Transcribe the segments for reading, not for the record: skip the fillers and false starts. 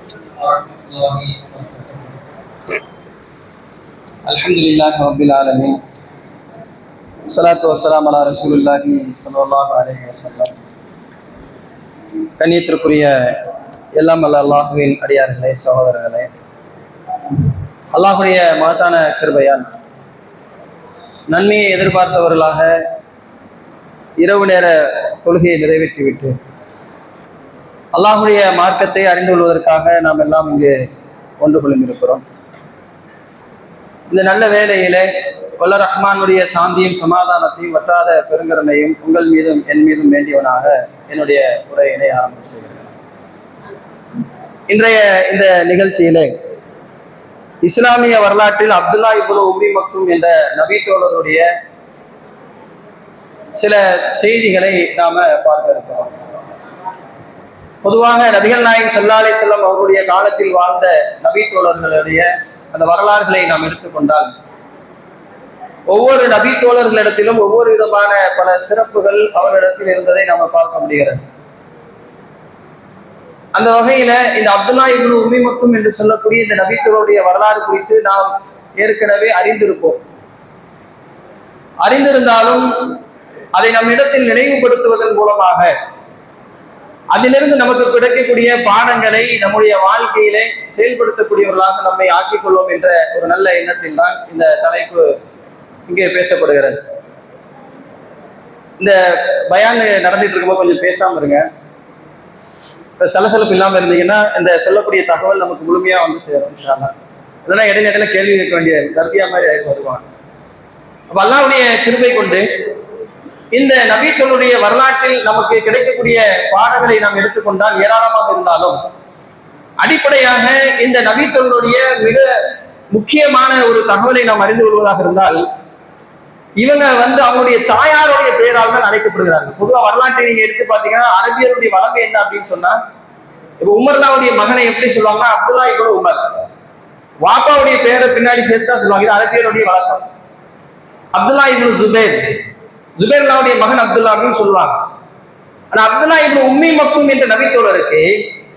ورحمة الله وبركاته. الحمد لله رب العالمين. الصلاة والسلام على رسول الله صلى الله عليه وسلم. கண்ணியத்திற்குரிய எல்லாம் அல்ல அல்லாஹுவின் அடியார்களே, சகோதரர்களே, அல்லாஹுடைய மகத்தான கிருபையால் நன்மையை எதிர்பார்த்தவர்களாக இரவு நேர தொழுகையை நிறைவேற்றிவிட்டு அல்லாஹுடைய மார்க்கத்தை அறிந்து கொள்வதற்காக நாம் எல்லாம் இங்கு ஒன்று கொள்ளிருக்கிறோம். இந்த நல்ல வேளையிலே வல்ல ரஹ்மானுடைய சாந்தியும் சமாதானத்தையும் வற்றாத பெருங்கருணையும் உங்கள் மீதும் என் மீதும் வேண்டியவனாக என்னுடைய உரையினை ஆரம்பம் செய்கிறேன். இன்றைய இந்த நிகழ்ச்சியிலே இஸ்லாமிய வரலாற்றில் அப்துல்லா இப்னு உம்மி மக்தூம் என்ற நபி தோழருடைய சில செய்திகளை நாம பார்க்க இருக்கிறோம். பொதுவாக நபிகள் நாயகம் ஸல்லல்லாஹு அலைஹி வஸல்லம் அவருடைய காலத்தில் வாழ்ந்த நபி தோழர்களுடைய அந்த வரலாறுகளை நாம் எடுத்துக்கொண்டால் ஒவ்வொரு நபி தோழர்களிடத்திலும் ஒவ்வொரு விதமான பல சிறப்புகள் அவர்களிடத்தில் இருந்ததை நாம பார்க்க முடிகிறது. அந்த வகையில இந்த அப்துல்லா இப்னு உம்மி மக்தூம் என்று சொல்லக்கூடிய இந்த நபி தோழருடைய வரலாறு குறித்து நாம் ஏற்கனவே அறிந்திருந்தாலும் அதை நம் இடத்தில் நினைவுபடுத்துவதன் மூலமாக அதிலிருந்து நமக்கு கிடைக்கக்கூடிய பாடங்களை நம்முடைய வாழ்க்கையிலே செயல்படுத்தக்கூடியவர்களாக நம்மை ஆக்கிக் கொள்வோம் என்ற ஒரு நல்ல எண்ணத்தில் தான் இந்த தலைப்பு இங்கே பேசப்படுகிறது. இந்த பயான் நடந்துட்டு இருக்கும்போது கொஞ்சம் பேசாம இருங்க. சலசலப்பு இல்லாம இருந்தீங்கன்னா இந்த சொல்லக்கூடிய தகவல் நமக்கு முழுமையா வந்து சேரும். இல்லைன்னா இடையில கேள்வி கேட்க வேண்டிய தர்பியா மாதிரி வருவாங்க. அப்ப அல்லாஹ்வுடைய கிருபை கொண்டு இந்த நபிகளுடைய வரலாற்றில் நமக்கு கிடைக்கக்கூடிய பாடங்களை நாம் எடுத்துக்கொண்டால் ஏராளமாக இருந்தாலும் அடிப்படையாக இந்த நபிகளுடைய மிக முக்கியமான ஒரு தகவலை நாம் அறிந்து கொள்வதாக இருந்தால் இவங்க அவங்களுடைய தாயாருடைய பெயரால் தான் அழைக்கப்படுகிறார்கள். பொதுவாக வரலாற்றை நீங்க எடுத்து பார்த்தீங்கன்னா அரபியருடைய வளமை என்ன அப்படின்னு சொன்னா, இப்ப உமர்லாவுடைய மகனை எப்படி சொல்லுவாங்கன்னா அப்துல்லா இப்னு உமர், வாப்பாவுடைய பெயரை பின்னாடி சேர்த்தா சொல்லுவாங்க. இது அரபியருடைய வழக்கம். அப்துல்லா இப்னு ஜுபைர்லாவுடைய மகன் அப்துல்லா அப்படின்னு சொல்லுவாங்க. ஆனா அப்துல்லா இப்னு உம்மி மக்தூம் என்ற நபி தோழருக்கு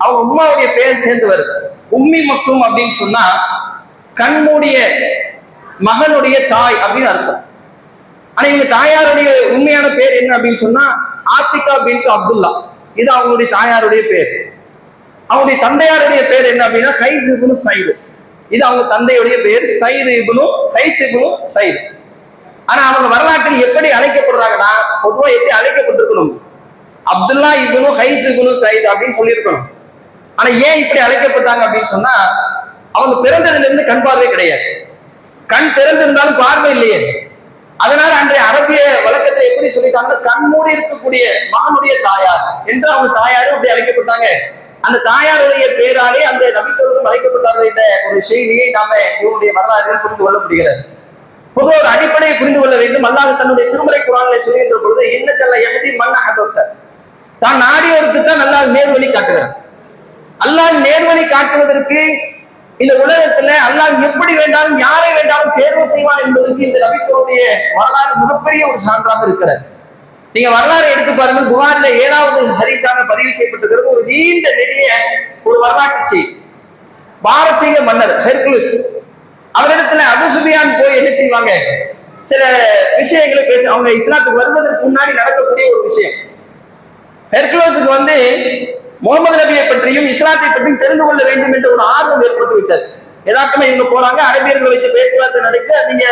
அவங்க உம்மாவுடைய பெயர் சேர்ந்து வருது. உம்மி மக்தூம் அப்படின்னு சொன்னா கண்மூடிய மகனுடைய தாய் அப்படின்னு அர்த்தம். ஆனா இவங்க தாயாருடைய உண்மையான பேர் என்ன அப்படின்னு சொன்னா ஆத்திகா பின்த் அப்துல்லா. இது அவங்களுடைய தாயாருடைய பேர். அவங்களுடைய தந்தையாருடைய பேர் என்ன அப்படின்னா கைஸ் இப்னு சைது. இது அவங்க தந்தையுடைய பேர் கைஸ் இப்னு சைது. ஆனா அவங்க வரலாற்றில் எப்படி அழைக்கப்படுறாங்கன்னா பொதுவா எப்படி அழைக்கப்பட்டிருக்கணும், அப்துல்லா இப்னு கைஸ் இப்னு சைது அப்படின்னு சொல்லியிருக்கணும். ஆனா ஏன் இப்படி அழைக்கப்பட்டாங்க அப்படின்னு சொன்னா அவங்க பிறந்ததுல இருந்து கண் பார்வை கிடையாது. கண் திறந்திருந்தாலும் பார்வை இல்லையே. அதனால அன்றைய அரபிய வழக்கத்தை எப்படி சொல்லிட்டாங்க, கண் மூடி இருக்கக்கூடிய மகனுடைய தாயார் என்று அவங்க தாயாரும் அப்படி அழைக்கப்பட்டாங்க. அந்த தாயாருடைய பேராலே அந்த நபித்தோடும் அழைக்கப்பட்டார்கள் என்ற ஒரு செய்தியை நாம இவருடைய வரலாற்றில் புரிந்து கொள்ள முடிகிறது. பொதுவாக ஒரு அடிப்படையை புரிந்து கொள்ள வேண்டும். அல்லாஹ் தன்னுடைய திருமறை குர்ஆனிலே சொல்கின்ற பொழுது இன்னக்கல்ல யஹ்தி மன் அஹபப்த, தான் நாடியோருக்கு தான் அல்லாஹ் நேர்வழி காட்டுகிறார். அல்லாஹ் நேர்வழி காட்டுவதற்கு இந்த உலகத்துல அல்லாஹ் எப்படி வேண்டாலும் யாரை வேண்டாலும் தேர்வு செய்வான் என்பதற்கு இந்த நபித்தோடைய வரலாறு மிகப்பெரிய ஒரு சான்றாக இருக்கிறது. நீங்க வரலாறு எடுத்து பாருங்க. புகாரில 7வது ஹதீஸாக பதிவு செய்யப்பட்டிருக்கிறது ஒரு நீண்ட நெடிய ஒரு வரலாற்று செய்தி. பாரசீக மன்னர் ஹெர்குலிஸ் அவரிடத்துல அபூ சுஃபியான் போய் என்ன செய்வாங்க, சில விஷயங்களை பேச, அவங்க இஸ்லாத்துக்கு வருவதற்கு முன்னாடி நடக்கக்கூடிய ஒரு விஷயம். ஹெர்குலிஸுக்கு முகமது நபியை பற்றியும் இஸ்லாத்தை பற்றியும் தெரிந்து கொள்ள வேண்டும் என்ற ஒரு ஆர்வம் ஏற்பட்டு விட்டது. யதார்த்தமா இவங்க போறாங்க, அரபியர்கள் வச்சு பேச்சுவார்த்தை நடக்க. நீங்க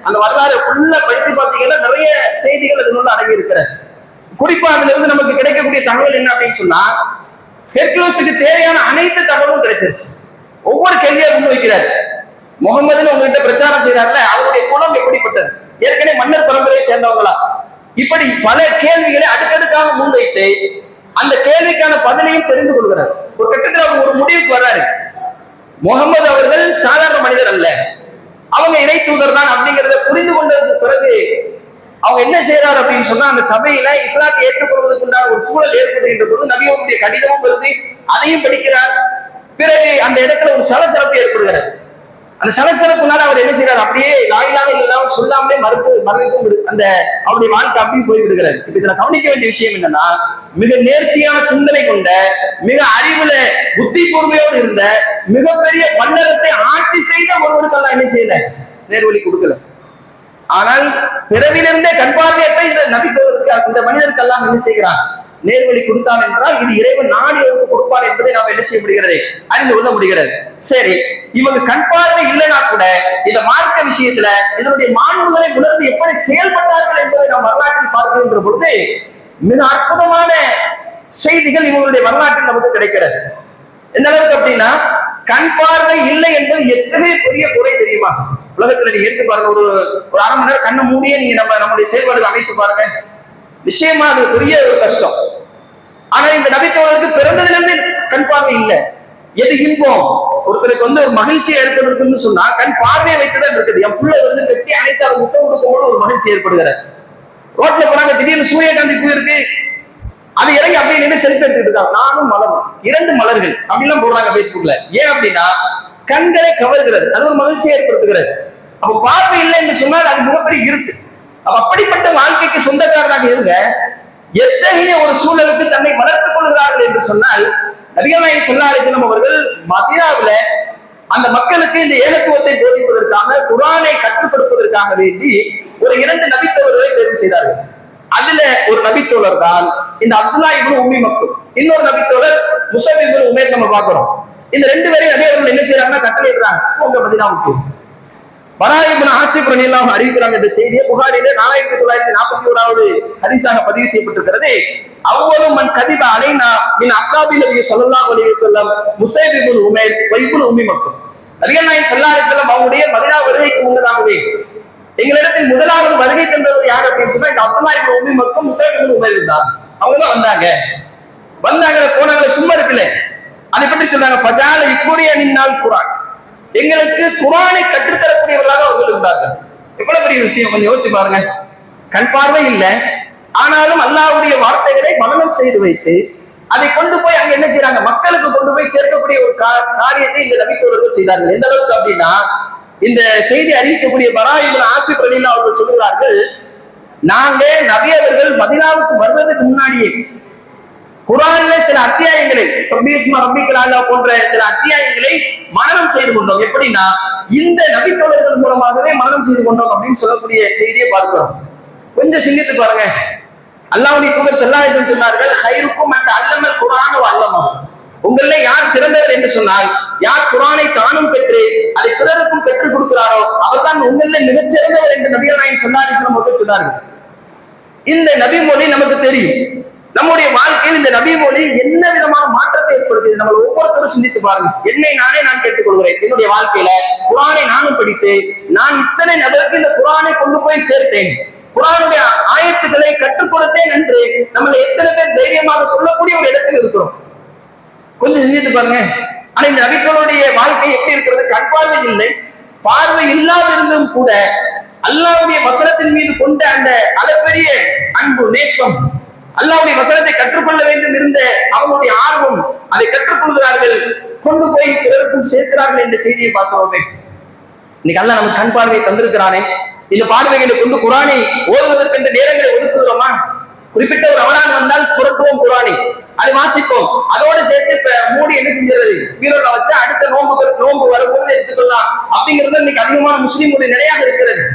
அந்த வரலாறு ஃபுல்லா படித்து பார்த்தீங்கன்னா நிறைய செய்திகள் அதனுள்ள அடங்கி இருக்கிறது. குறிப்பா அதுல இருந்து நமக்கு கிடைக்கக்கூடிய தகவல் என்ன அப்படின்னு சொன்னா, ஹெர்குலிஸுக்கு தேவையான அனைத்து தகவலும் கிடைச்சிருச்சு. ஒவ்வொரு கேள்வியா முன்வைக்கிறார். முகமதுன்னு உங்ககிட்ட பிரச்சாரம் செய்யறாருல, அவருடைய குலம் எப்படிப்பட்டது, ஏற்கனவே மன்னர் பரம்பரையை சேர்ந்தவங்களா, இப்படி பல கேள்விகளை அடுக்கடுக்காக முன்வைத்து அந்த கேள்விக்கான பதிலையும் தெரிந்து கொள்கிறார். ஒரு கட்டத்தில் அவர் ஒரு முடிவுக்கு வர்றாரு. முகமது அவர்கள் சாதாரண மனிதர் அல்ல, அவங்க இணை தூதர் தான் அப்படிங்கிறத புரிந்து கொண்டதுக்கு பிறகு அவங்க என்ன செய்யறாரு அப்படின்னு சொன்னா, அந்த சபையில இஸ்லாத்தை ஏற்றுக்கொள்வதற்கு உண்டான ஒரு சூழல் ஏற்படுகின்ற பொழுது நபியுடைய கடிதமும் வருது, அதையும் படிக்கிறார். பிறகு அந்த இடத்துல ஒரு சலசலப்பு ஏற்படுகிறது. அந்த சலசலப்புனால அவர் என்ன செய்யறாரு, அப்படியே லாயிலாக இல்லாம சொல்லாமலே மறுக்கும் அந்த அவருடைய வாழ்க்கை அப்படி போய் விடுகிறார். இப்ப இதுல கவனிக்க வேண்டிய விஷயம் என்னன்னா, மிக நேர்த்தியான சிந்தனை கொண்ட, மிக அறிவுல புத்தி கூர்மையோடு இருந்த, மிகப்பெரிய வல்லரசை ஆட்சி செய்த ஒருவருக்கெல்லாம் என்ன செய்யல, நேர்வழி கொடுக்கல. ஆனால் பிறவிலிருந்தே கண்பார்வையற்ற இந்த நபித்தோருக்கு, இந்த மனிதருக்கெல்லாம் என்ன செய்கிறான், நேர்வழி கொடுத்தான் என்றால் இது இறைவன் நாடியவருக்கு கொடுப்பார் என்பதை நாம் என்ன செய்ய முடிகிறது, அறிந்து கொள்ள முடிகிறது. சரி, இவங்க கண் பார்வை இல்லைனா கூட இந்த மார்க்க விஷயத்துல இதனுடைய மாண்புகளை உணர்ந்து எப்படி செயல்பட்டார்கள் என்பதை நாம் வரலாற்றில் பார்க்கின்ற பொழுது மிக அற்புதமான செய்திகள் இவங்களுடைய வரலாற்றில் நமக்கு கிடைக்கிறது. எந்த அளவுக்கு அப்படின்னா, கண் பார்வை இல்லை என்பது எத்தனை பெரிய குறை தெரியுமா? உலகத்துல நீங்க எடுத்து பாருங்க, ஒரு அரை மணி நேரம் கண்ணை மூடியே நீங்க நம்முடைய செயல்பாடுகள் அமைத்து பாருங்க, நிச்சயமா அது பெரிய ஒரு கஷ்டம். ஆனா இந்த நபித்தோழருக்கு பிறந்ததிலிருந்து கண் பார்வை இல்லை. எது இன்பம், ஒருத்தருக்கு ஒரு மகிழ்ச்சியை ஏற்படுத்துன்னு சொன்னா கண் பார்வையை வைத்துதான் இருக்குது. என் பிள்ளை கட்டி அனைத்து அதை முத்தம் கொடுக்கும்போது ஒரு மகிழ்ச்சி ஏற்படுகிறது. ரோட்ல போனாங்க, திடீர்னு சூரியகாந்தி பூ இருக்கு, அது இறங்கி அப்படியே நின்று செல்ஃபி எடுத்துட்டு இருக்காங்க. நானும் மலரும், 2 மலர்கள் அப்படிலாம் போடுறாங்க பேஸ்புக்ல. ஏன் அப்படின்னா கண்களை கவர்கிறது, அது ஒரு மகிழ்ச்சியை ஏற்படுத்துகிறது. அப்ப பார்வை இல்லை என்று சொன்னால் அது மிகப்பெரிய இருக்கு. அப்படிப்பட்ட வாழ்க்கைக்கு சொந்தக்காரராக இருங்க எத்தகைய ஒரு சூழலுக்கு தன்னை வளர்த்துக் கொள்கிறார்கள் என்று சொன்னால், நபிகள் நாயகம் ஸல்லல்லாஹு அலைஹி வஸல்லம் அவர்கள் மதீனாவுல அந்த மக்களுக்கு இந்த ஏகத்துவத்தை போதிப்பதற்காக, குர்ஆனை கற்றுக்கொடுப்பதற்காக வேண்டி ஒரு 2 நபித்தோழர்களை தேர்வு செய்தார்கள். அதுல ஒரு நபித்தோழர் தான் இந்த அப்துல்லா இப்னு உம்மி மக்தும், இன்னொரு நபித்தோழர் முஸஅப் இப்னு உமைர். நம்ம பார்க்கிறோம், இந்த 2 பேரையும் நபி அவர்கள் என்ன செய்யறாங்கன்னா கட்டளையிடுறாங்க, உங்க மதீனாவுக்கு. பரா இப்னு ஆசிப் ரலியல்லாஹு அறிவிக்கிறாங்க. இந்த செய்தியை புகாரிலே 4941வது ஹதீஸாக பதிவு செய்யப்பட்டிருக்கிறது. அவ்வளவு மன் கதிப அலைனா மின் அஸ்ஹாபி நபி ஸல்லல்லாஹு அலைஹி வஸல்லம் முஸஅப் இப்னு உமைர் வ இப்னு உம்மி மக்தும். நபிகள் நாயகம் ஸல்லல்லாஹு அலைஹி வஸல்லம் அவருடைய மதீனா வருகைக்கு முன்னதாகவே எங்களிடத்தில் முதலாவது வருகை தந்தவர் யார் அப்படின்னு சொன்னா இந்த அப்துல்லா இப்னு உம்மி மக்தும் முஸஅப் இப்னு உமைர் தான். அவங்க தான் வந்தாங்க போனாங்க, சும்மா இருக்குல்ல. அதை பற்றி சொன்னாங்க, ஃபஜால இக்குரிய நின்னால் குர்ஆன், எங்களுக்கு குர்ஆனை கற்றுத்தரக்கூடியவர்களாக அவர்கள் இருந்தார்கள். எவ்வளவு பெரிய விஷயம், கொஞ்சம் யோசிச்சு பாருங்க. கண் பார்வை இல்லை, ஆனாலும் அல்லாஹ்வுடைய வார்த்தைகளை மனனம் செய்து வைத்து அதை கொண்டு போய் அங்க என்ன செய்யறாங்க, மக்களுக்கு கொண்டு போய் சேர்க்கக்கூடிய ஒரு காரியத்தை இந்த நபித்தோழர்கள் செய்தார்கள். எந்த அளவுக்கு அப்படின்னா, இந்த செய்தி அறிவிக்கக்கூடிய பரா இப்னு ஆசிப் ரலியல்லாஹு அவர்கள் சொல்கிறார்கள், நாங்க நபி அவர்கள் மதீனாவுக்கு வருவதற்கு முன்னாடியே குர்ஆன்ல சில அத்தியாயங்களை, சப்பீஸ்மா ரப்பிக்கல் அலா போன்ற சில அத்தியாயங்களை மனனம் செய்து கொண்டோம். எப்படின்னா இந்த நபித்தோழர்கள் மூலமாகவே மனனம் செய்து கொண்டோம் அப்படின்னு சொல்லக்கூடிய செய்தியை பார்க்கிறோம். கொஞ்சம் சிந்தித்து பாருங்க. அல்லாஹ்வுடைய தூதர் ஸல்லல்லாஹு அலைஹி வஸல்லம் சொன்னார்கள், ஹைருக்கும் மன் தஅல்லமல் குர்ஆன வ அல்லமஹு, உங்களிலே யார் சிறந்தவர் என்று சொன்னால் யார் குர்ஆனை தானும் பெற்று அதை பிறருக்கும் பெற்றுக் கொடுக்கிறாரோ அவர்தான் உங்களிலே மிகச் சிறந்தவர் என்று நபிகள் நாயகம் ஸல்லல்லாஹு அலைஹி வஸல்லம் அவர்கள் சொன்னார்கள். இந்த நபி மொழி நமக்கு தெரியும். நம்முடைய வாழ்க்கையில் இந்த நபி மொழி என்ன விதமான மாற்றத்தை ஏற்படுத்துது, நம்ம ஒவ்வொருத்தரும் சிந்தித்து பாருங்க. என்னை நானே நான் கேட்டுக்கொள்கிறேன். என்னுடைய வாழ்க்கையில குர்ஆனை நானும் படித்து நான் இத்தனை நபருக்கு இந்த குர்ஆனை கொண்டு போய் சேர்த்தேன், குர்ஆனுடைய ஆயத்துக்களை கற்றுக் கொடுத்தேன் என்று நம்மள எத்தனை பேர் தைரியமாக சொல்லக்கூடிய ஒரு இடத்தில் இருக்கிறோம். கொஞ்சம் சிந்தித்து பாருங்க. ஆனா இந்த நபிகளுடைய வாழ்க்கை எப்படி இருக்கிறது, கண் பார்வை இல்லை, பார்வை இல்லாத இருந்தும் கூட அல்லாஹ்வுடைய வசனத்தின் மீது கொண்ட அந்த அளப்பெரிய அன்பு, நேசம், அல்லாஹ்வுடைய வசனத்தை கற்றுக்கொள்ள வேண்டும் இருந்த அவங்களுடைய ஆர்வம், அதை கற்றுக்கொள்கிறார்கள், கொண்டு போய் பிறருக்கும் சேர்க்கிறார்கள் என்ற செய்தியை பார்க்கிறோமே. இன்னைக்கு அல்லாஹ் நமக்கு கண் பார்வையை தந்திருக்கிறானே, இந்த பார்வைகளை கொண்டு குர்ஆனை ஓதுவதற்கு நேரங்களை ஒதுக்குகிறோமா? குறிப்பிட்ட ஒரு ரமலான் வந்தால் புரட்டுவோம் குர்ஆனை, அதை வாசிப்போம், அதோடு சேர்த்து மூடி என்ன செஞ்சிருது, வீரோட வச்சு அடுத்த நோன்பு வரும்போது எடுத்துக்கொள்ளலாம் அப்படிங்கிறது இன்னைக்கு அதிகமான முஸ்லிம்களுடைய நிலையாக இருக்கிறது.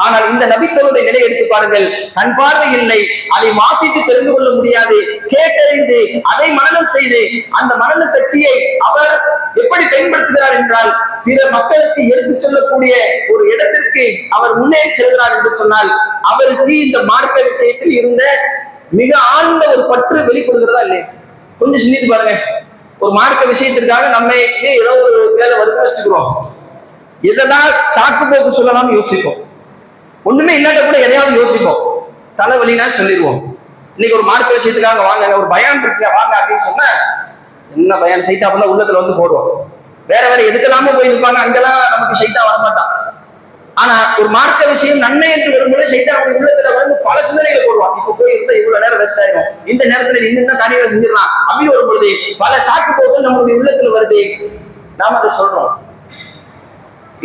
ஆனால் இந்த நபித்தோருடைய நிலை எடுத்து பாருங்கள். கண் பார்வை இல்லை, அதை வாசித்து தெரிந்து கொள்ள முடியாது, கேட்டறிந்து அதை மனனம் செய்து அந்த மனன சக்தியை அவர் எப்படி பயன்படுத்துகிறார் என்றால் பிற மக்களுக்கு எடுத்துச் சொல்லக்கூடிய ஒரு இடத்திற்கு அவர் முன்னேறி செல்கிறார் என்று சொன்னால் அவருக்கு இந்த மார்க்க விஷயத்தில் இருந்த மிக ஆழ்ந்த ஒரு பற்று வெளிப்படுகிறதா இல்லை? கொஞ்சம் சிந்தித்து பாருங்க. ஒரு மார்க்க விஷயத்திற்காக நம்ம ஏதோ ஒரு வேலை வருது வச்சுக்கிறோம், எதெல்லாம் சாக்கு போக்கு சொல்லலாம் யோசிப்போம், ஒண்ணுமே இல்லாட்ட கூட எதையாவது யோசிப்போம், தலைவலினா சொல்லிடுவோம். இன்னைக்கு ஒரு மார்க்க விஷயத்துக்காக வாங்க, ஒரு பயான் இருக்கு வாங்க அப்படின்னு சொன்னா என்ன பயான் சைட்டாப்பெல்லாம் உள்ளத்துல வந்து போடுவோம். வேற எதுக்கெல்லாமோ போயிருப்பாங்க, அங்கெல்லாம் நமக்கு சைட்டா வரமாட்டான். ஆனா ஒரு மார்க்க விஷயம் நன்மை என்று வரும்போது சைத்தான் அவங்க உள்ளத்துல வந்து பல சிந்தனைகளை போடுவான். இப்ப போய் இருந்தா இவ்வளவு நேரம் ரெஸ்ட் ஆயிடும், இந்த நேரத்துல இன்னும் காரியங்களை செஞ்சிடலாம் அப்படின்னு வரும்பொழுது பல சாக்கு போக்கு நம்மளுடைய உள்ளத்துல வருது. நாம அதை சொல்றோம்.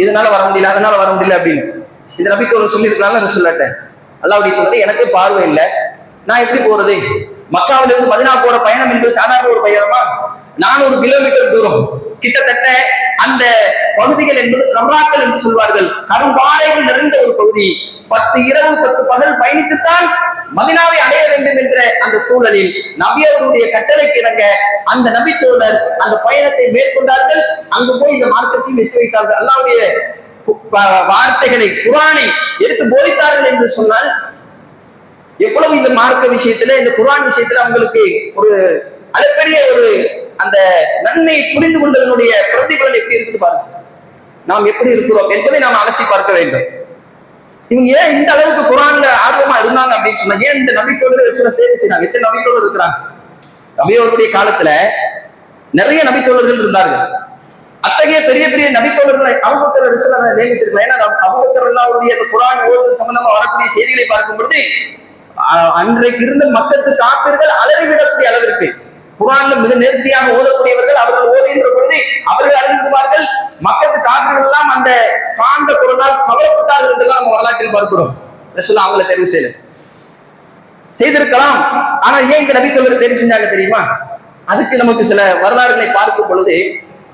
இதனால வர முடியல, அதனால வர முடியல அப்படின்னு. இந்த நபிக்கு ஒரு சொல்லியிருக்கலாம்ல ரசூலுல்லாஹ். அல்லாஹ்வுடைய தூதரே, எனக்கு பார்வை இல்லை, நான் எப்படி போறது? மக்காவிலிருந்து மதீனா போற பயணம் என்பது சாதாரண ஒரு பயணமா? 400 கிலோமீட்டர் தூரம். கிட்டத்தட்ட அந்த பகுதிகள் என்பது கம்ராக்கள் என்று சொல்வார்கள், கரும்பாறைகள் நிறைந்த ஒரு பகுதி. 10 இரவு 10 பகல் பயணித்துத்தான் மதீனாவை அடைய வேண்டும் என்ற அந்த சூழலில் நபி அவர்களுடைய கட்டளைக்கு இணங்க அந்த நபி தோழர் அந்த பயணத்தை மேற்கொண்டார்கள். அங்கு போய் இந்த மார்க்கத்தையும் வெற்றி வைத்தார்கள். அல்லாஹ்வுடைய வார்த்தைகளை, குர்ஆனை எடுத்து போதித்தார்கள் என்று சொன்னால் எவ்வளவு இந்த மார்க்க விஷயத்துல, இந்த குர்ஆன் விஷயத்துல அவங்களுக்கு ஒரு அளப்பரிய ஒரு அந்த நன்மை புரிந்து கொண்டதனுடைய பிரதிபலன் எப்படி இருக்குது பாருங்க. நாம் எப்படி இருக்கிறோம் என்பதை நாம் அலசி பார்க்க வேண்டும். இவங்க ஏன் இந்த அளவுக்கு குர்ஆன்ல ஆர்வமா இருந்தாங்க அப்படின்னு சொன்னா, ஏன் இந்த நபித்தோழர்கள் சில தேர்வு செய்யறாங்க? எத்தனை நபித்தோழர் இருக்கிறாங்க? நபியோருடைய காலத்துல நிறைய நபித்தோழர்கள் இருந்தார்கள். அத்தகைய பெரிய பெரிய நபித்தோழர்களை அபூபக்கர் ரலியல்லாஹு அன்ஹு நியமித்திருக்கலாம். ஏன்னா அபூபக்கர் ரலியல்லாஹு அந்த குர்ஆன் ஓதுவது சம்பந்தமா வரக்கூடிய செய்திகளை பார்க்கும் பொழுது அன்றைக்கு இருந்த மக்களுக்கு காப்பீர்கள் அலறிவிடக்கூடிய அளவிற்கு குர்ஆன்ல மிக நேர்த்தியாக ஓதக்கூடியவர்கள். அவர்கள் ஓதுகின்ற பொழுது அவர்கள் அறிவிப்பார்கள், மக்களுக்கு காப்பீர்கள் எல்லாம் அந்த காந்த குரலால் கவலைப்பட்டார்கள் என்றெல்லாம் நம்ம வரலாற்றில் பார்க்கிறோம். ரசூலுல்லாஹ் அவங்களை தேர்வு செய்திருக்கலாம். ஆனா ஏன் இந்த நபித்தோழரை தேர்வு செஞ்சாங்க தெரியுமா? அதுக்கு நமக்கு சில வரலாறுகளை பார்க்கும் பொழுது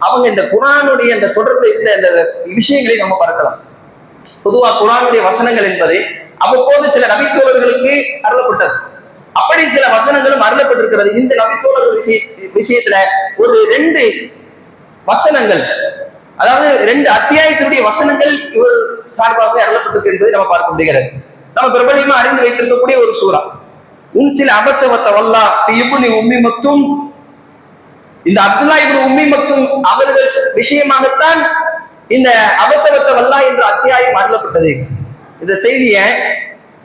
அவங்க இந்த குர்ஆனுடைய அந்த தொடர்பு இருந்த இந்த விஷயங்களை நம்ம பார்க்கலாம். பொதுவா குர்ஆனுடைய வசனங்கள் என்பது அவ்வப்போது சில நபித்தோழர்களுக்கு அருளப்பட்டது. அப்படி சில வசனங்களும் அருளப்பட்டிருக்கிறது. இந்த நபித்தோழர்கள் விஷயத்துல ஒரு 2 வசனங்கள், அதாவது 2 அத்தியாயத்தினுடைய வசனங்கள் இவர் சார்பாக அருளப்பட்டிருக்கு என்பதை நம்ம பார்க்க முடிகிறது. நம்ம பிரபலியமா அறிந்து வைத்திருக்கக்கூடிய ஒரு சூரா உன்சில அபசவத்த வல்லா இப்னு உம்மி மக்தும். இந்த அப்துல்லா இப்னு உம்மி மக்தும் அவர்கள் விஷயமாகத்தான் இந்த அபசவத்த வல்லா என்ற அத்தியாயம் அருளப்பட்டது. இந்த செய்தியை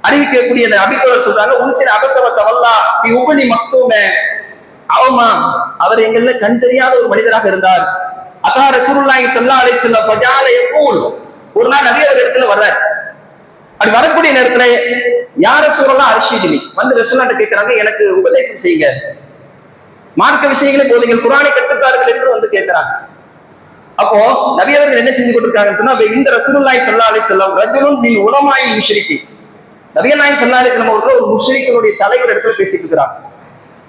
அறிவிக்கக்கூடிய அந்த நபித்தோழர் சொல்றாங்க, உன்சில அபசவத்த வல்லா இப்னு மக்தும். அவமா அவர் எங்கள்ல கண் தெரியாத ஒரு மனிதராக இருந்தார். அதா ரசூலுல்லாஹி ஸல்லல்லாஹு அலைஹி வஸல்லம் ஃபஜால யகூல். ஒரு நாள் நபி அவர்கள் இடத்துல வர்றார். அப்படி வரக்கூடிய நேரத்துல யா ரசூலுல்லாஹ் அர்ஷிதினி வந்து ரசூலுல்லாஹ் கேட்கிறாங்க, எனக்கு உபதேசம் செய்யுங்க, மார்க்க விஷயங்களை போதுங்கள், குர்ஆனை கற்றுத்தார்கள் என்று வந்து கேட்கிறாங்க. அப்போ நபி அவர்கள் என்ன செஞ்சு கொண்டிருக்காங்கன்னு சொன்னா, இந்த ரசூலுல்லாஹி ஸல்லல்லாஹு அலைஹி வஸல்லம் ரஜுலுன் மின் உலமாஇல் முஷ்ரிகி. நபிகள் நாயகம் ஸல்லல்லாஹு அலைஹி வஸல்லம் அவர்கள் ஒரு முஷ்ரிக்குடைய தலைவர் இடத்துல பேசிட்டு இருக்கிறாங்க.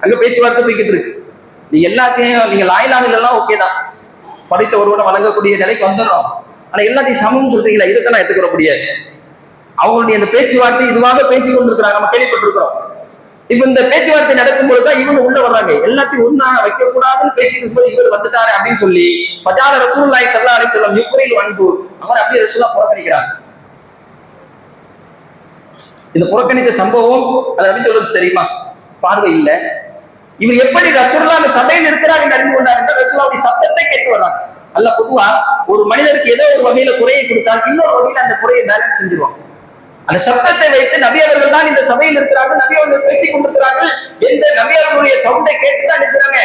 அங்க பேச்சுவார்த்தை போய்கிட்டு இருக்கு. நீங்க எல்லாத்தையும் நீங்க லா இலாஹ இல்லல்லாஹ் ஓகே தான், படைத்த ஒருவனை வழங்கக்கூடிய நிலைக்கு வந்துடுறோம். ஆனா எல்லாத்தையும் சமம் சொல்றீங்களா, இதுக்கு நான் எடுத்துக்கிற முடியாது. அவங்களுடைய அந்த பேச்சுவார்த்தை இதுவாக பேசிக் கொண்டிருக்கிறாங்க, நம்ம கேள்விப்பட்டிருக்கிறோம். இப்ப இந்த பேச்சுவார்த்தை நடக்கும்போதுதான் இவங்க உள்ள வர்றாங்க. எல்லாத்தையும் ஒன்னா வைக்க கூடாதுன்னு பேசிட்டு இருக்கும்போது இவர் வந்துட்டாரு அப்படின்னு சொல்லி ஃபஜால ரசூலுல்லாஹி ஸல்லல்லாஹு அலைஹி வஸல்லம் யுக்ரில் அன்பு அவர் அப்படியே ரசூலுல்லாஹ் புறக்கணிக்கிறாங்க. இந்த புறக்கணித்த சம்பவம் அது நபி சொல்றது தெரியுமா? பார்வை இல்ல. இவர் எப்படி ரசூலுல்லாஹ் அந்த சபையில் இருக்கிறார் என்று அறிந்து கொண்டார் என்றால் ரசூலுல்லாஹ்வுடைய சத்தத்தை கேட்டு வர்றாங்க. அல்ல பொதுவா ஒரு மனிதருக்கு ஏதோ ஒரு வகையில குறையை கொடுத்தால் இன்னொரு வகையில அந்த குறையை பேலன்ஸ் செஞ்சிருவாங்க. அந்த சத்தத்தை வைத்து நபி அவர்கள் தான் இந்த சபையில் இருக்கிறார்கள், நபி அவர்கள் பேசிக் கொண்டிருக்கிறார்கள் என்ற நபி அவர்களுடைய சவுண்டை கேட்டுதான் நினைச்சாங்க.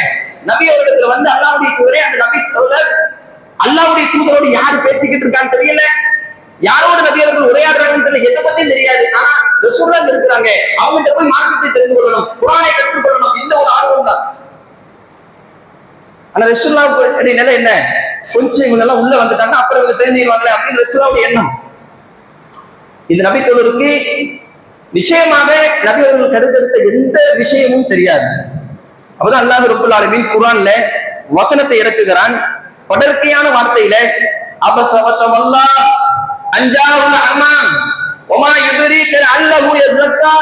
நபி அவர்களுக்கு வந்து அல்லாஹ்வுடைய தூதரே, அந்த நபி தூதர் அல்லாஹ்வுடைய தூதரோடு யாரு பேசிக்கிட்டு இருக்கான்னு தெரியல, யாரோடு நபி அவர்கள் உரையாடுறாங்கன்னு தெரியல, எதை பத்தியும் தெரியாது. ஆனா ரசூலுல்லாஹ் இருக்கிறாங்க, அவங்ககிட்ட போய் மார்க்கத்தை தெரிந்து கொள்ளணும், குர்ஆனை கற்றுக் கொள்ளணும், இந்த ஒரு ஆர்வம் தான். ஆனா ரசூலுல்லாஹ்வுடைய நிலை என்ன? கொஞ்சம் இவங்க எல்லாம் உள்ள வந்துட்டாங்க, அப்புறம் இவங்க தெரிஞ்சுக்குவாங்களே அப்படின்னு ரசூலுல்லாஹ்வுடைய எண்ணம். இந்த நபித்தோழருக்கு நிச்சயமாக நபி அவர்கள் கருத்தெடுத்த எந்த விஷயமும் தெரியாது. அப்பதான் அல்லாஹ் ரப்பல் ஆலமீன் குர்ஆன்ல வசனத்தை இறக்குகிறான். படர்க்கையான வார்த்தையில அபஸவத்தவல்லா அன்ஜாவுல் அமான் வமா யுத்ரீக அல்லஹு யஸக்கா.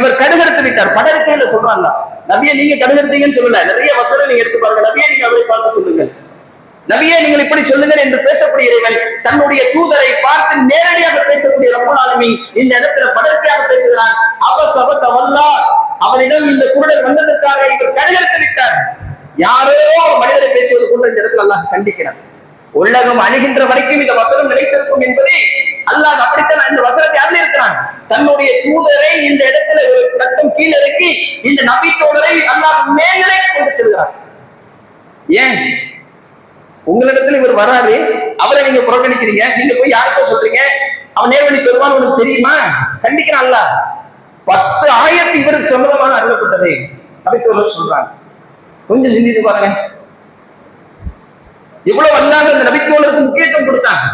இவர் கடுகெடுத்து விட்டார். படர்க்கையில சொல்றாங்க, நபியே நீங்க கடுகெடுத்தீங்கன்னு சொல்லல, நிறைய வசனம் நீங்க எடுத்து பாருங்க, நபியே நீங்க அவரை பார்த்து சொல்லுங்க, நபியே நீங்கள் இப்படி சொல்லுங்கள் என்று பேசக்கூடிய இறைவன் தன்னுடைய தூதரை பார்த்து நேரடியாக பேசக்கூடிய ரப்பல் ஆலமீன் இந்த இடத்துல படர்க்கையாக பேசுகிறான். அபஸவத்தவல்லா, அவரிடம் இந்த குருடர் வந்ததற்காக இவர் கடுகெடுத்து விட்டார். யாரோ மனிதரை பேசுவது கொண்டு இந்த இடத்துல அல்லாஹ் கண்டிக்கிறார். உலகம் அழிகின்ற வரைக்கும் இந்த வசனம் நிலைத்திருக்கும் என்பதை அல்லாஹ் அப்படித்தான் இந்த வசனத்தை அருள் இருக்கிறான். தன்னுடைய தூதரை இந்த இடத்துல ஒரு கட்டம் கீழே இறக்கி இந்த நபித்தோழரை அல்லாஹ் மேலே கொண்டு செல்கிறார். ஏன் உங்களிடத்துல இவர் வராரு, அவரை நீங்க புறக்கணிக்கிறீங்க, நீங்க போய் யாருக்கோ சொல்றீங்க, அவன் நேர்வழி பெறுவான்னு உனக்கு தெரியுமா? கண்டிக்கிறான் அல்லாஹ். 10 ஆயத்து இவருக்கு சம்பந்தமாக அருளப்பட்டது நபித்தோழர் சொல்றாங்க. கொஞ்சம் சிந்தித்து பாருங்க. எவ்வளவு அல்லாஹ் அந்த நபித்தோழருக்கு முக்கியத்துவம் கொடுத்தாங்க.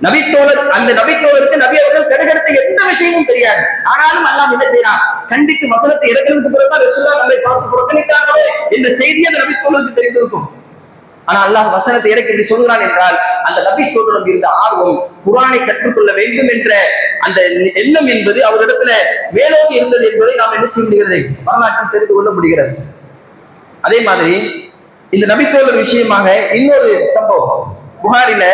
நபித்தோழர், அந்த நபித்தோழருக்கு நபி அவர்கள் கடுகடுத்த எந்த விஷயமும் தெரியாது. ஆனாலும் அல்லாஹ் என்ன செய்யறான், கண்டித்து வசனத்தை இறக்கிறதுக்கு பிறகுதான் ரசூலுல்லாஹ் நம்மை பார்த்து புறக்கணித்தார்களோ என்ற செய்தி அந்த நபித்தோழருக்கு தெரிந்திருக்கும். ஆனா அல்லாஹ் வசனத்தை இறக்கி என்று சொல்கிறான் என்றால் அந்த நபித்தோழருக்கு இருந்த ஆர்வம், குர்ஆனை கற்றுக்கொள்ள வேண்டும் என்ற அந்த எண்ணம் என்பது அவரிடத்துல மேலோங்கி இருந்தது என்பதை நாம் என்ன செய்ய முடிகிறது, வரலாற்றில் தெரிந்து கொள்ள முடிகிறது. அதே மாதிரி இந்த நபித்தோழர் விஷயமாக இன்னொரு சம்பவம் புகாரில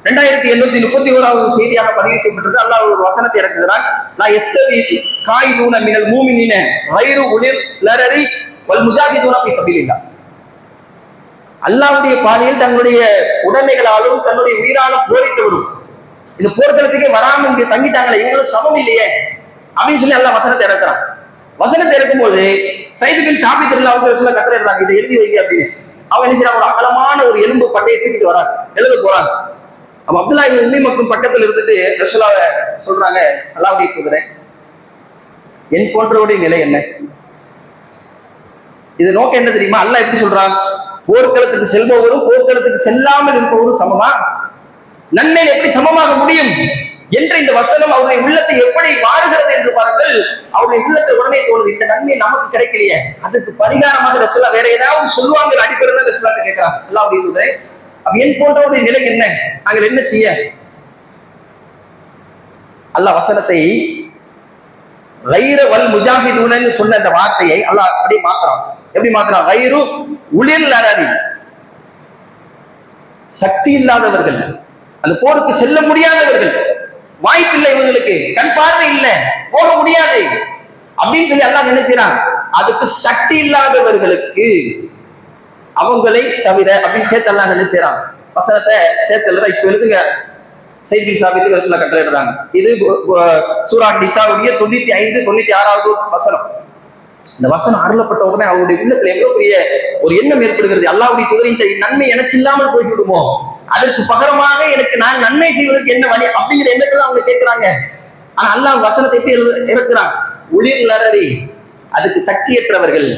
2831வது செய்தியாக பதிவு செய்யப்பட்டது. அல்லாஹ் ஒரு வசனத்தை இறக்குகிறான், லா யஸ்தவி காயிதுன மினல் மூமினீன கைரு உலில் லரரி வல் முஜாஹிதுன ஃபீ ஸபீலில்லாஹ். அல்லாஹ்வுடைய பாதையில் தங்களுடைய உடைமைகளாலும் தன்னுடைய உயிராலும் போரிட்டு வரும் இந்த போர்க்களத்துக்கே வராம இங்க தங்கிட்டாங்களே, இவங்களும் சமம் இல்லையே அப்படின்னு சொல்லி அல்லாஹ் வசனத்தை இறக்குறான். வசனத்தை இறக்கும்போது சைது பின் சாபித் ரலியல்லாஹு அன்ஹு சொல்ல கட்டளையிடுறாங்க, இதை எழுதி வைங்க அப்படின்னு. அவங்க என்ன செய்யறாங்க, ஒரு அகலமான ஒரு எலும்பு பட்டையை தூக்கிட்டு வராங்க, எழுத போறாங்க. அப்ப அப்துல்லாஹ் இப்னு உம்மி மக்தும் பக்கத்தில் இருந்துட்டு ரசூலுல்லாஹ் சொல்றாங்க, அல்லாஹ்வுடைய தூதரே, என் போன்றவருடைய நிலை என்ன? இது நோக்கம் என்ன தெரியுமா? அல்லாஹ் எப்படி சொல்றான், போர்க்களத்துக்கு செல்பவரும் போர்க்களத்துக்கு செல்லாமல் இருப்பவரும் சமமா? நன்மை எப்படி சமமாக முடியும் என்ற இந்த வசனம் அவருடைய உள்ளத்தை எப்படி மாறுகிறது என்று பாருங்கள். அவருடைய உள்ளத்தை உடனே தோணுது, இந்த நன்மை நமக்கு கிடைக்கலையே, அதுக்கு பரிகாரமாக ரசூலுல்லாஹ் வேற ஏதாவது சொல்லுவாங்க அடிப்படையில் ரசூலுல்லாஹ் கேட்கிறாங்க, அல்லாஹ்வுடைய தூதரே, அப்ப என் போன்றவருடைய நிலை என்ன, நாங்கள் என்ன செய்ய? அல்லாஹ் வசனத்தை கைர வல் முஜாஹிதூனன்னு சொன்ன அந்த வார்த்தையை அல்லாஹ் அப்படியே மாத்துறான். எப்படி மாத்துறான்? கைரு உளில் லரரி, சக்தி இல்லாதவர்கள், அந்த போருக்கு செல்ல முடியாதவர்கள், வாய்ப்பில்லை, இவங்களுக்கு கண் பார்வை இல்லை, போக முடியாது அப்படின்னு சொல்லி அல்லாஹ் என்ன செய்யறான், அதுக்கு சக்தி இல்லாதவர்களுக்கு அவங்களை தவிர அப்படின்னு சேர்த்து அல்லாஹ் என்ன செய்யறான், வசனத்தை சேர்த்து இப்ப எழுதுங்க. சைது பின் சாபித்துக்கு ரசூலுல்லாஹ் கட்டளையிடுறாங்க. இது சூரா நிசாவுடைய 95 96வது வசனம். இந்த வசனம் அருளப்பட்ட உடனே அவருடைய உள்ளத்துல எவ்வளவு பெரிய ஒரு எண்ணம் ஏற்படுகிறது, அல்லாஹ்வுடைய தூதரே, இந்த நன்மை எனக்கு இல்லாமல் போய்விடுமோ, அதற்கு பகரமாக எனக்கு நான் நன்மை செய்வதற்கு என்ன வழி அப்படிங்கிற எண்ணத்துல அவங்க கேட்கிறாங்க. ஆனா அல்லாஹ் வசனத்தை எப்படி இறக்குறான், உளிர் லரரி, அதுக்கு சக்தியற்றவர்கள்,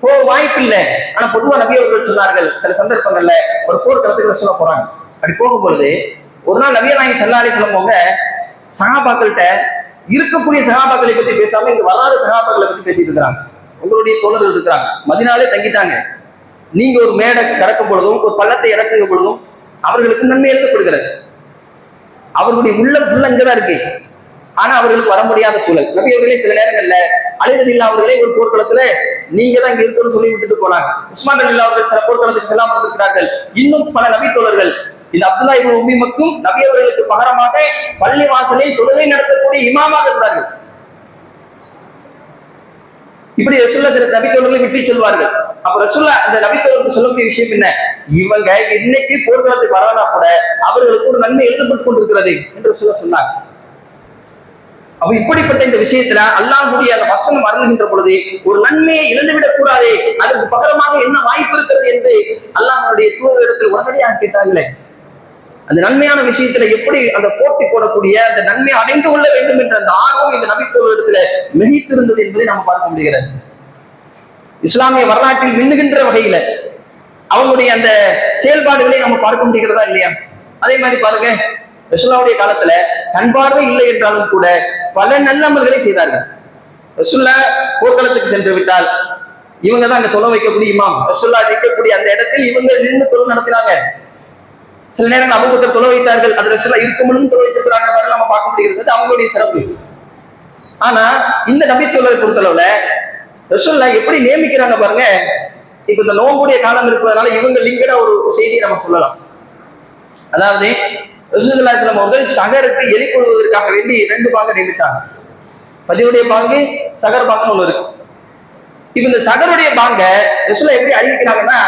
போக வாய்ப்பு இல்லை. ஆனா பொதுவா நபி அவர்கள் சொன்னார்கள், சில சந்தர்ப்பங்கள்ல ஒரு போர்க்களத்துக்கு சொல்ல போறாங்க. அப்படி போகும்பொழுது ஒரு நாள் நபி நாயகம் ஸல்லல்லாஹு அலைஹி வஸல்லம் அவங்க சஹாபாக்கள்கிட்ட இருக்கக்கூடிய சஹாபாக்களை பத்தி பேசாம இங்க வராத சஹாபாக்களை பத்தி பேசிட்டு இருக்கிறாங்க. உங்களுடைய தோழர்கள் இருக்கிறாங்க, மதீனாலே தங்கிட்டாங்க, நீங்க ஒரு மேடை கடக்கும் பொழுதும் ஒரு பள்ளத்தை இறக்குங்க பொழுதும் அவர்களுக்கு நன்மை எழுதப்படுகிறது. அவர்களுடைய உள்ளம் ஃபுல்லா இங்கதான் இருக்கு, ஆனா அவர்களுக்கு வர முடியாத சூழல். நபி அவர்களே சில நேரங்கள்ல அலிரலில்லாஹு அவர்களே ஒரு போர்க்களத்துல நீங்க தான் இங்க இருக்கணும்னு சொல்லி விட்டுட்டு போனாங்க. உஸ்மான் ரலியல்லாஹு அவர்கள் சில போர்க்களத்துக்கு செல்லாமல் இருக்கிறார்கள். இன்னும் பல நபி தோழர்கள், இந்த அப்துல்லாஹ் இப்னு உம்மி மக்தும் நபி அவர்களுக்கு பகரமாக பள்ளி வாசலில் தொழுகை நடத்தக்கூடிய இமாமாக இருந்தார்கள். இப்படி ரசூலுல்லாஹ் சில நபி தோழர்களை விட்டு சொல்வார்கள். அப்ப ரசூலுல்லாஹ் அந்த நபி தோழர்களுக்கு சொல்லக்கூடிய விஷயம் என்ன, இவங்க இன்னைக்கு போர்க்களத்துக்கு வரலனா கூட அவர்களுக்கு ஒரு நன்மை எழுதப்பட்டுக் கொண்டிருக்கிறது என்று ரசூலுல்லாஹ் சொன்னார். அப்ப இப்படிப்பட்ட இந்த விஷயத்துல அல்லாஹ்வுடைய அந்த வசனம் அருளுகின்ற பொழுது ஒரு நன்மையை இழந்துவிடக் கூடாது, அதற்கு பகரமாக என்ன வாய்ப்பு இருக்கிறது என்று அல்லாஹ்வுடைய தூதரிடத்தில் உடனடியாக கேட்டாங்களே. அந்த நன்மையான விஷயத்துல எப்படி அந்த போட்டி போடக்கூடிய அந்த நன்மை அடைந்து கொள்ள வேண்டும் என்ற அந்த ஆர்வம் இந்த நபித்தோழரிடத்துல மிகைத்திருந்தது என்பதை நாம் பார்க்க முடிகிறது. இஸ்லாமிய வரலாற்றில் மின்னுகின்ற வகையில அவங்களுடைய அந்த செயல்பாடுகளை நம்ம பார்க்க முடிகிறதா இல்லையா? அதே மாதிரி பாருங்க, ரசூலுல்லாஹ்வுடைய காலத்துல கண் பார்வை இல்லை என்றாலும் கூட பல நல்லமல்களை செய்தார்கள். ரசூலுல்லாஹ் போர்க்களத்துக்கு சென்று விட்டால் இவங்க தான் அங்க தொலை வைக்கக்கூடிய இமாம். ரசூலுல்லாஹ் நிற்கக்கூடிய அந்த இடத்தில் இவங்க நின்று தொலை நடத்தினாங்க. சில நேரங்கள் அபூபக்கர் தொலை வைத்தார்கள், அது ரசூலுல்லாஹ் இருக்கும்போதும் தொலை வைத்திருக்கிறாங்க, நம்ம பார்க்க முடிகிறது, அவங்களுடைய சிறப்பு. ஆனா இந்த நபித்தோழரை பொறுத்தளவுல ரசூலுல்லாஹ் எப்படி நியமிக்கிறாங்க பாருங்க. இப்ப இந்த நோம்புடைய காலம் இருப்பதனால இவங்க லிங்கட ஒரு செய்தியை நம்ம சொல்லலாம். அதாவது ரசூலுல்லாஹி ஸல்லல்லாஹு அலைஹி வஸல்லம் அவர்கள் சகருக்கு எலி கொள்வதற்காக வேண்டி 2 பாங்க நியமித்தாங்க. பதியுடைய பாங்கு, சகர் பாங்குன்னு ஒண்ணு இருக்கு. இப்ப இந்த சகருடைய பாங்க ரசூலுல்லாஹ் எப்படி அறிவிக்கிறாங்கன்னா,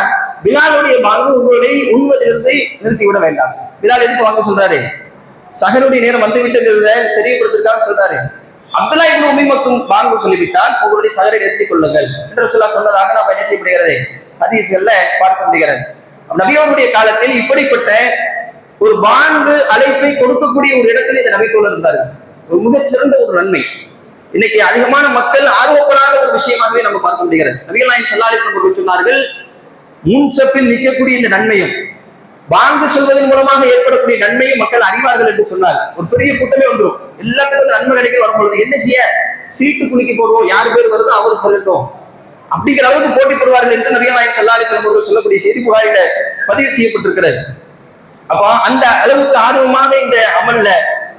பிலாலுடைய பாங்கு உங்களை உண்வதிலிருந்து நிறுத்தி விட வேண்டாம். பிலால் எதுக்கு வாங்க சொல்றாரு, சகருடைய நேரம் வந்து விட்டது தெரியப்படுத்துறதுக்காக சொல்றாரு. அப்துல்லாஹ் இப்னு உம்மி மக்தும் பாங்கு சொல்லிவிட்டால் உங்களுடைய சகரை நிறுத்திக் கொள்ளுங்கள் என்று ரசூலுல்லாஹ் சொன்னதாக நாம் என்ன செய்யப்படுகிறது, ஹதீஸ்கள்ல பார்க்க முடிகிறது. நபியோருடைய காலத்தில் இப்படிப்பட்ட ஒரு பாங்கு அழைப்பை கொடுக்கக்கூடிய ஒரு இடத்துல இந்த நபித்தோழர் இருந்தார்கள். ஒரு மிகச் சிறந்த ஒரு நன்மை. இன்னைக்கு அதிகமான மக்கள் ஆர்வப்படாத ஒரு விஷயமாகவே நம்ம பார்க்க முடிகிறது. நபிகள் நாயகம் ஸல்லல்லாஹு அலைஹி வஸல்லம் சொன்னார்கள், முன்சப்பில் நிற்கக்கூடிய இந்த நன்மையும் பாங்கு சொல்வதன் மூலமாக ஏற்படக்கூடிய நன்மையை மக்கள் அறிவார்கள் என்று சொன்னார். ஒரு பெரிய கூட்டமே வந்துடும், எல்லாத்துக்கும் நன்மை கிடைக்க வரும்பொழுது என்ன செய்ய, சீட்டு குலுக்கி போடுவோம், யாரு பேர் வருதோ அவரு சொல்லட்டும் அப்படிங்கிற அளவுக்கு போட்டி போடுவார்கள் என்று நபிகள் நாயகம் ஸல்லல்லாஹு அலைஹி வஸல்லம் அவர்கள் சொல்லக்கூடிய செய்தி புகாரில பதிவு செய்யப்பட்டிருக்கிறது. அப்ப அந்த அளவுக்கு ஆர்வமாக இந்த அமல்ல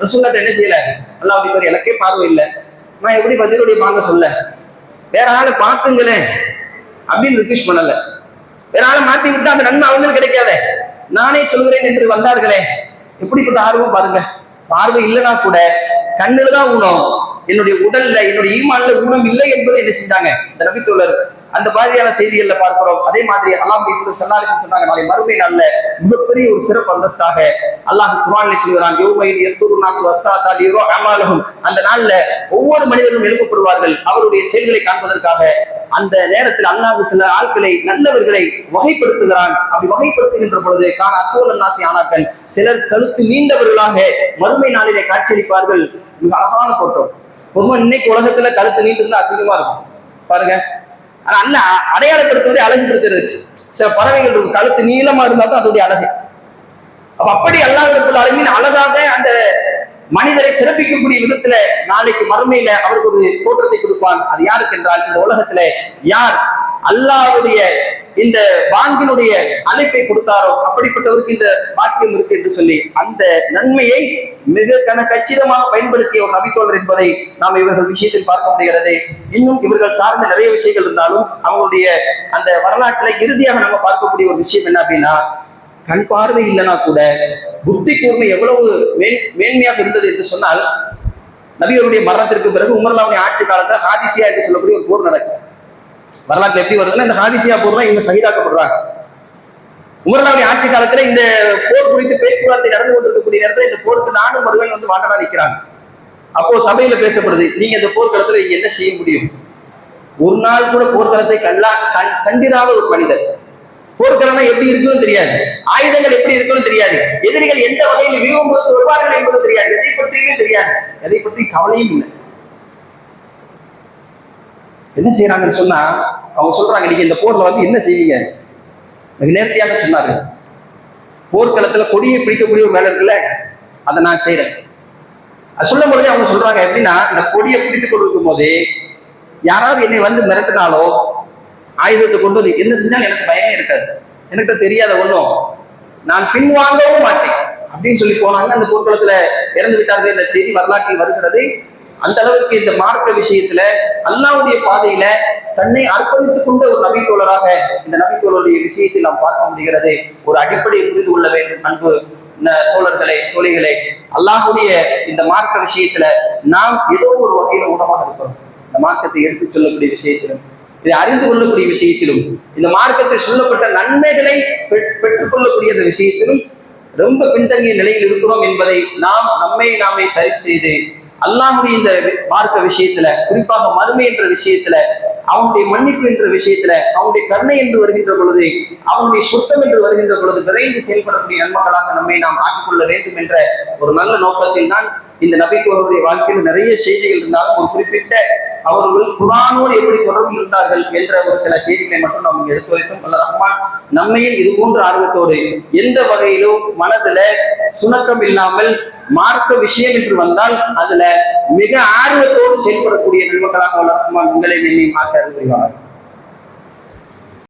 ரசூலுல்லாஹ் என்ன செய்யல, அல்லாஹ்வுடைய பேர் எனக்கே பார்வை இல்லை, நான் எப்படி பதிலுடைய வாங்க சொல்ல, வேற ஆளை பார்த்துங்களேன் அப்படின்னு ரிக்வெஸ்ட் பண்ணல. வேற ஆளை மாத்தி விட்டா அந்த நன்மை அவங்களுக்கு கிடைக்காத, நானே சொல்கிறேன் என்று வந்தார்களே, எப்படிப்பட்ட ஆர்வம் பாருங்க. பார்வை இல்லைன்னா கூட கண்ணுலதான் ஊனம், என்னுடைய உடல்ல என்னுடைய ஈமான்ல ஊனம் இல்லை என்பதை என்ன செஞ்சாங்க இந்த நபித்தோழர். அந்த மாதிரியான செய்திகள்ல பார்க்கிறோம். அதே மாதிரி அல்லாஹ் ஸல்லல்லாஹு அலைஹி வஸல்லம் சொன்னாங்க, நாளை மறுமை நாள்ல மிகப்பெரிய ஒரு சிறப்பு அந்தஸ்தாக அல்லாஹ் குர்ஆன்ல சொல்கிறான், யௌமைதி யஸ்துருன் நாஸ் வஸ்தாதா லியரா அமாலஹும். அந்த நாள்ல ஒவ்வொரு மனிதரும் எழுப்பப்படுவார்கள் அவருடைய செயல்களை காண்பதற்காக. அந்த நேரத்தில் அல்லாஹ் சில ஆட்களை, நல்லவர்களை வகைப்படுத்துகிறான். அப்படி வகைப்படுத்துகின்ற பொழுது கான அத்தோலன் நாசி ஆனாக்கள், சிலர் கழுத்து நீண்டவர்களாக மறுமை நாளிலே காட்சியளிப்பார்கள். மிக அழகான தோற்றம். பொதுவா இன்னைக்கு உலகத்துல கழுத்து நீண்டு அசிங்கமா இருக்கும் பாருங்க. ஆனா அல்ல அடையாளப்படுத்துவதை அழகுபடுத்துறது. சில பறவைகள் இருக்கும் கழுத்து நீளமா இருந்தா தான் அதோடைய அழகு. அப்படி அல்லாஹ் ரப்பல் ஆலமீன் அழகாக அந்த மனிதரை சிறப்பிக்கக்கூடிய விதத்துல நாளைக்கு மறுமையில அவருக்கு ஒரு தோற்றத்தை கொடுப்பான். அது யாருக்கு என்றால், இந்த உலகத்துல யார் அல்லாஹ்வுடைய இந்த பாங்கினுடைய அழைப்பை கொடுத்தாரோ அப்படிப்பட்டவருக்கு இந்த பாக்கியம் இருக்கு என்று சொல்லி அந்த நன்மையை மிக கச்சிதமாக பயன்படுத்திய ஒரு நபித்தோழர் என்பதை நாம் இவர்கள் விஷயத்தில் பார்க்க முடிகிறது. இன்னும் இவர்கள் சார்ந்த நிறைய விஷயங்கள் இருந்தாலும் அவங்களுடைய அந்த வரலாற்றுல இறுதியாக நம்ம பார்க்கக்கூடிய ஒரு விஷயம் என்ன அப்படின்னா, கண் பார்வை இல்லைன்னா கூட புத்தி கூர்மை எவ்வளவு மேன்மையாக இருந்தது என்று சொன்னால், நபியருடைய மரணத்திற்கு பிறகு உமர்லாவுடைய ஆட்சி காலத்துல ஹாதிசியா என்று சொல்லக்கூடிய ஒரு போர் நடக்கும். வரலாற்று எப்படி வருதுன்னா, இந்த ஹாதிசியா போர் தான் இவங்க சகிதாக்கப்படுறாங்க. உமர்லாவுடைய ஆட்சி காலத்துல இந்த போர் குறித்து பேச்சுவார்த்தை நடந்து கொண்டிருக்கக்கூடிய நேரத்தில் இந்த போருக்கு நானும் ஒருவன் வந்து வாண்டனா நிற்கிறாங்க. அப்போ சபையில பேசப்படுது, நீங்க இந்த போர்க்களத்துல நீங்க என்ன செய்ய முடியும்? ஒரு நாள் கூட போர்க்களத்தை கண்டிராத ஒரு மனிதர். போர்க்களம் எப்படி இருக்குன்னு தெரியாது, ஆயுதங்கள் எப்படி இருக்குன்னு தெரியாது, எதிரிகள் எந்த வகையில் வியூகம் கொடுத்து வருவார்கள் என்பது தெரியாது, எதை பற்றியுமே தெரியாது, எதை பற்றி கவலையும் இல்லை. என்ன செய்யறாங்கன்னு சொன்னா, அவங்க சொல்றாங்க, நீங்க இந்த போர்ல வந்து என்ன செய்வீங்க? மிக நேர்த்தியாக சொன்னாரு, போர்க்களத்துல கொடியை பிடிக்கக்கூடிய ஒரு வேலை இருக்குல்ல, அதை நான் செய்யறேன். அது சொல்லும் பொழுதே அவங்க சொல்றாங்க எப்படின்னா, இந்த கொடியை பிடித்துக் கொண்டிருக்கும் போதே யாராவது என்னை வந்து மிரட்டினாலோ ஆயுதத்தை கொண்டு வந்து என்ன செஞ்சாலும் எனக்கு பயமே இருக்காது, எனக்கு தெரியாத ஒண்ணும், நான் பின்வாங்கவும் மாட்டேன் அப்படின்னு சொல்லி போனாங்க. அந்த போர்க்களத்துல இறந்து விட்டார்கள் என்ற செய்தி வரலாற்றில் வருகிறது. அந்த அளவுக்கு இந்த மார்க்க விஷயத்துல அல்லாஹ்வுடைய பாதையில தன்னை அர்ப்பணித்துக் கொண்ட ஒரு நபித்தோழராக இந்த நபித்தோழருடைய விஷயத்தில் நாம் பார்க்க முடிகிறது. ஒரு அடிப்படையை புரிந்து கொள்ள வேண்டும் அன்பு தோழர்களே, தோழிகளே. அல்லாஹ்வுடைய இந்த மார்க்க விஷயத்துல நாம் ஏதோ ஒரு வகையில ஊனமாக இருக்கிறோம். இந்த மார்க்கத்தை எடுத்துச் சொல்லக்கூடிய விஷயத்திலும், இதை அறிந்து கொள்ளக்கூடிய விஷயத்திலும், இந்த மார்க்கத்தில் சொல்லப்பட்ட நன்மைகளை பெற்றுக் கொள்ளக்கூடிய அந்த விஷயத்திலும் ரொம்ப பின்தங்கிய நிலையில் இருக்கிறோம் என்பதை நாம் நாமே சரி செய்து அல்லாஹ்வுடைய இந்த மார்க்க விஷயத்துல, குறிப்பாக மறுமை என்ற விஷயத்துல, அவனுடைய மன்னிப்பு என்ற விஷயத்துல, அவனுடைய கருணை என்று வருகின்ற பொழுது, அவனுடைய சுத்தம் என்று வருகின்ற பொழுது விரைந்து செயல்படக்கூடிய நன்மக்களாக நம்மை நாம் ஆக்கிக்கொள்ள வேண்டும் என்ற ஒரு நல்ல நோக்கத்தில் தான் இந்த நபித்தோழருடைய வாழ்க்கையில் நிறைய செய்திகள் இருந்தாலும் ஒரு குறிப்பிட்ட அவர்கள் குர்ஆனோடு எப்படி தொடர்பில் இருந்தார்கள் என்ற ஒரு சில செய்திகளை மட்டும் நாம் இங்கே எடுத்து வைத்தோம். அல்ல ரஹ்மான் நம்மையும் இது போன்ற ஆர்வத்தோடு எந்த வகையிலும் மனதுல சுணக்கம் இல்லாமல் மார்க்க விஷயம் என்று வந்தால் அதுல மிக ஆர்வத்தோடு செயல்படக்கூடிய நன்மக்களாக அல்ல ரஹ்மான் உங்களை என்னை மாற்ற அறிவுறுவார்கள்.